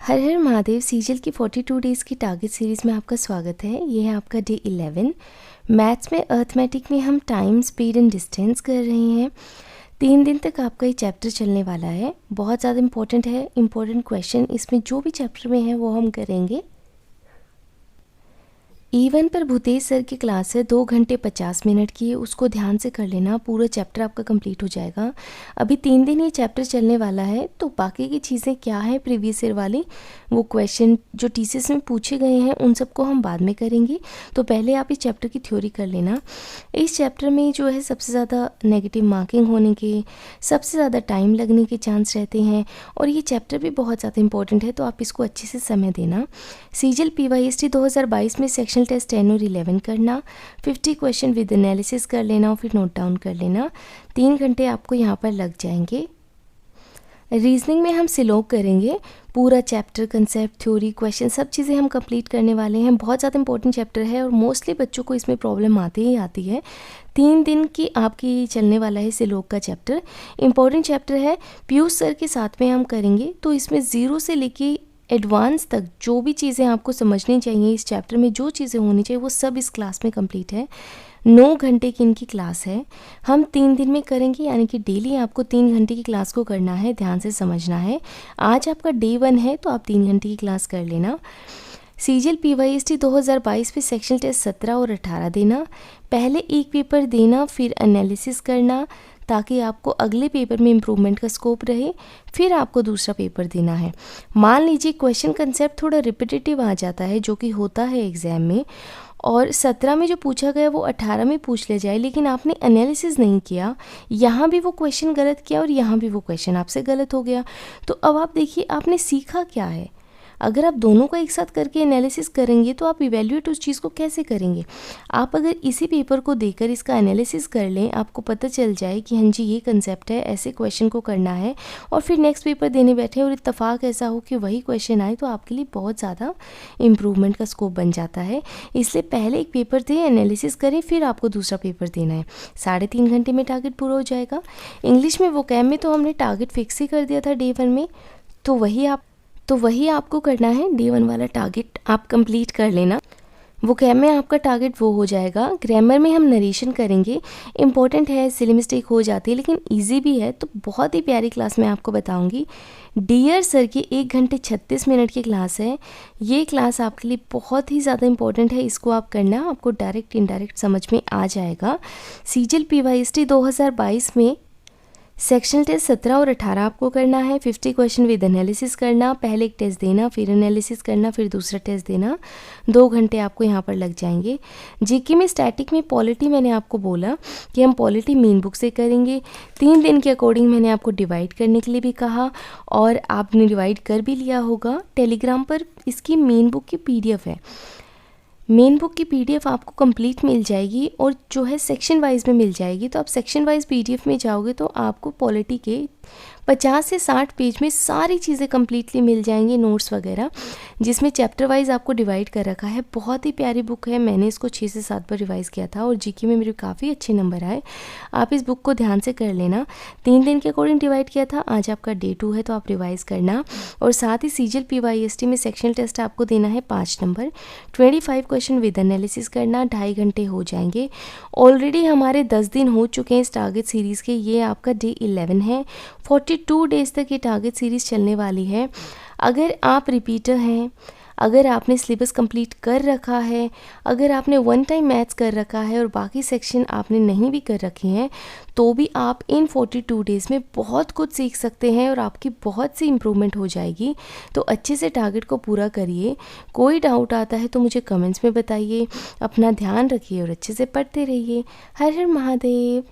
हर हर महादेव सीजल की 42 डेज़ की target series में आपका स्वागत है। ये है आपका डे 11। मैथ्स में अर्थमेटिक में हम टाइम, स्पीड एंड डिस्टेंस कर रहे हैं। 3 दिन तक आपका ये चैप्टर चलने वाला है। बहुत ज़्यादा इंपॉर्टेंट है। इंपॉर्टेंट क्वेश्चन इसमें जो भी चैप्टर में है वो हम करेंगे। E1 पर भूतेश सर की क्लास है 2 घंटे 50 मिनट की। उसको ध्यान से कर लेना, पूरा चैप्टर आपका कंप्लीट हो जाएगा। अभी 3 दिन ये चैप्टर चलने वाला है, तो बाकी की चीज़ें क्या है प्रीवियस ईयर वाली, वो क्वेश्चन जो टीसीएस में पूछे गए हैं उन सबको हम बाद में करेंगे। तो पहले आप इस चैप्टर की थ्योरी कर लेना। इस चैप्टर में जो है सबसे ज़्यादा नेगेटिव मार्किंग होने के, सबसे ज़्यादा टाइम लगने के चांस रहते हैं, और ये चैप्टर भी बहुत ज़्यादा इंपॉर्टेंट है, तो आप इसको अच्छे से समय देना। सीजल PYST 2022 में सेक्शनल टेस्ट 10 और 11 करना, 50 क्वेश्चन विद एनालिसिस कर लेना और फिर नोट डाउन कर लेना। 3 घंटे आपको यहाँ पर लग जाएंगे। रीजनिंग में हम सिलोग करेंगे, पूरा चैप्टर, कंसेप्ट, थ्योरी, क्वेश्चन सब चीज़ें हम कंप्लीट करने वाले हैं। बहुत ज़्यादा इंपॉर्टेंट चैप्टर है और मोस्टली बच्चों को इसमें प्रॉब्लम आती ही आती है। 3 दिन की आपकी चलने वाला है सिलोग का चैप्टर। इंपॉर्टेंट चैप्टर है, पीयूष सर के साथ में हम करेंगे। तो इसमें 0 से लेके एडवांस तक जो भी चीज़ें आपको समझनी चाहिए, इस चैप्टर में जो चीज़ें होनी चाहिए वो सब इस क्लास में कंप्लीट है। 9 घंटे की इनकी क्लास है। हम 3 दिन में करेंगे, यानी कि डेली आपको 3 घंटे की क्लास को करना है, ध्यान से समझना है। आज आपका डे 1 है, तो आप 3 घंटे की क्लास कर लेना। सीजल PYST 2022 पे सेक्शनल टेस्ट 17 और 18 देना। पहले एक पेपर देना, फिर एनालिसिस करना, ताकि आपको अगले पेपर में इम्प्रूवमेंट का स्कोप रहे। फिर आपको दूसरा पेपर देना है। मान लीजिए क्वेश्चन कंसेप्ट थोड़ा रिपीटेटिव आ जाता है, जो कि होता है एग्ज़ाम में, और 17 में जो पूछा गया वो 18 में पूछ ले जाए, लेकिन आपने एनालिसिस नहीं किया, यहाँ भी वो क्वेश्चन गलत किया और यहाँ भी वो क्वेश्चन आपसे गलत हो गया। तो अब आप देखिए आपने सीखा क्या है। अगर आप दोनों का एक साथ करके एनालिसिस करेंगे तो आप इवैल्यूएट उस चीज़ को कैसे करेंगे। आप अगर इसी पेपर को देकर इसका एनालिसिस कर लें, आपको पता चल जाए कि हाँ जी ये कंसेप्ट है, ऐसे क्वेश्चन को करना है, और फिर नेक्स्ट पेपर देने बैठे और इत्तेफाक ऐसा हो कि वही क्वेश्चन आए, तो आपके लिए बहुत ज़्यादा इम्प्रूवमेंट का स्कोप बन जाता है। इसलिए पहले एक पेपर दें, एनालिसिस करें, फिर आपको दूसरा पेपर देना है। 3.5 घंटे में टारगेट पूरा हो जाएगा। इंग्लिश में वोकैब में तो हमने टारगेट फिक्स ही कर दिया था डे 1 में, तो वही आपको करना है। डे 1 वाला टारगेट आप कंप्लीट कर लेना। वोकैब में आपका टारगेट वो हो जाएगा। ग्रामर में हम नरेशन करेंगे। इंपॉर्टेंट है, सिली मिस्टेक हो जाती है, लेकिन इजी भी है, तो बहुत ही प्यारी क्लास मैं आपको बताऊंगी। डियर सर की 1 घंटे 36 मिनट की क्लास है। ये क्लास आपके लिए बहुत ही ज़्यादा इंपॉर्टेंट है। इसको आप करना, आपको डायरेक्ट इनडायरेक्ट समझ में आ जाएगा। सीजल PYST 2022 में सेक्शनल टेस्ट 17 और 18 आपको करना है। 50 क्वेश्चन विद एनालिसिस करना, पहले एक टेस्ट देना, फिर एनालिसिस करना, फिर दूसरा टेस्ट देना। 2 घंटे आपको यहाँ पर लग जाएंगे। जीके में, स्टैटिक में, पॉलिटी मैंने आपको बोला कि हम पॉलिटी मेन बुक से करेंगे। 3 दिन के अकॉर्डिंग मैंने आपको डिवाइड करने के लिए भी कहा, और आपने डिवाइड कर भी लिया होगा। टेलीग्राम पर इसकी मेन बुक की PDF है। मेन बुक की PDF आपको कंप्लीट मिल जाएगी, और जो है सेक्शन वाइज में मिल जाएगी। तो आप सेक्शन वाइज PDF में जाओगे तो आपको पॉलिटी के 50 से 60 पेज में सारी चीज़ें कम्प्लीटली मिल जाएंगी, नोट्स वगैरह, जिसमें चैप्टर वाइज आपको डिवाइड कर रखा है। बहुत ही प्यारी बुक है। मैंने इसको 6 से 7 बार रिवाइज़ किया था और जीके में मेरे काफ़ी अच्छे नंबर आए। आप इस बुक को ध्यान से कर लेना। 3 दिन के अकॉर्डिंग डिवाइड किया था। आज आपका डे 2 है, तो आप रिवाइज़ करना। और साथ ही सीजल PYST में सेक्शनल टेस्ट आपको देना है 5 नंबर, 25 क्वेश्चन विद एनालिसिस करना। 2.5 घंटे हो जाएंगे। ऑलरेडी हमारे 10 दिन हो चुके हैं इस टारगेट सीरीज़ के। ये आपका डे 11 है। 42 डेज़ तक ये टारगेट सीरीज़ चलने वाली है। अगर आप रिपीटर हैं, अगर आपने सिलेबस कंप्लीट कर रखा है, अगर आपने 1 टाइम मैथ्स कर रखा है और बाकी सेक्शन आपने नहीं भी कर रखे हैं, तो भी आप इन 42 डेज़ में बहुत कुछ सीख सकते हैं और आपकी बहुत सी इम्प्रूवमेंट हो जाएगी। तो अच्छे से टारगेट को पूरा करिए। कोई डाउट आता है तो मुझे कमेंट्स में बताइए। अपना ध्यान रखिए और अच्छे से पढ़ते रहिए। हर हर महादेव।